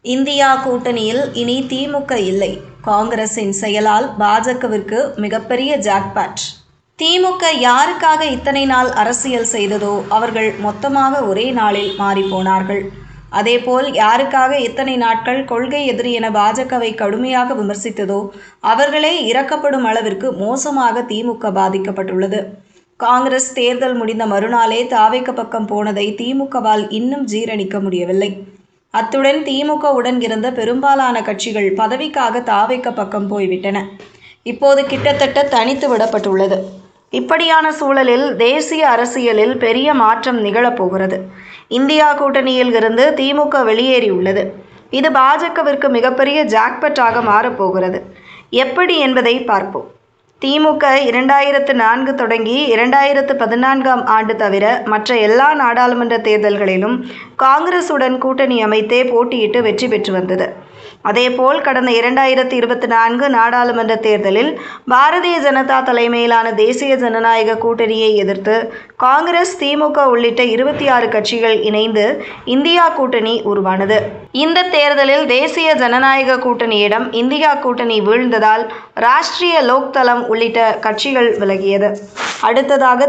India கூட்டணியில் இனி திமுக இல்லை. காங்கிரசின் செயலால் பாஜகவிற்கு மிகப்பெரிய ஜாக்பாட். திமுக யாருக்காக இத்தனை நாள் அரசியல் செய்ததோ அவர்கள் மொத்தமாக ஒரே நாளில் மாறிப்போனார்கள். அதேபோல் யாருக்காக இத்தனை நாட்கள் கொள்கை எதிரி என பாஜகவை கடுமையாக விமர்சித்ததோ அவர்களே இறக்கப்படும் அளவிற்கு மோசமாக திமுக பாதிக்கப்பட்டுள்ளது. காங்கிரஸ் தேர்தல் முடிந்த மறுநாளே தாவேகா பக்கம் போனதை திமுகவால் இன்னும் ஜீரணிக்க முடியவில்லை. அத்துடன் திமுகவுடன் இருந்த பெரும்பாலான கட்சிகள் பதவிக்காக தாவேகா பக்கம் போய்விட்டன. இப்போது கிட்டத்தட்ட தனித்து விடப்பட்டுள்ளது. இப்படியான சூழலில் தேசிய அரசியலில் பெரிய மாற்றம் நிகழப்போகிறது. இந்தியா கூட்டணியில் இருந்து திமுக வெளியேறியுள்ளது. இது பாஜகவிற்கு மிகப்பெரிய ஜாக்பாட்டாக மாறப்போகிறது. எப்படி என்பதை பார்ப்போம். திமுக 2004 தொடங்கி 2014ஆம் ஆண்டு தவிர மற்ற எல்லா நாடாளுமன்ற தேர்தல்களிலும் காங்கிரசுடன் கூட்டணி அமைத்தே போட்டியிட்டு வெற்றி பெற்று வந்தது. அதேபோல் கடந்த 2024 நாடாளுமன்ற தேர்தலில் பாரதிய ஜனதா தலைமையிலான தேசிய ஜனநாயக கூட்டணியை எதிர்த்து காங்கிரஸ், திமுக உள்ளிட்ட 26 கட்சிகள் இணைந்து இந்தியா கூட்டணி உருவானது. இந்த தேர்தலில் தேசிய ஜனநாயக கூட்டணியிடம் இந்தியா கூட்டணி வீழ்ந்ததால் ராஷ்டிரிய லோக் தளம் உள்ளிட்ட கட்சிகள் விலகியது. அடுத்ததாக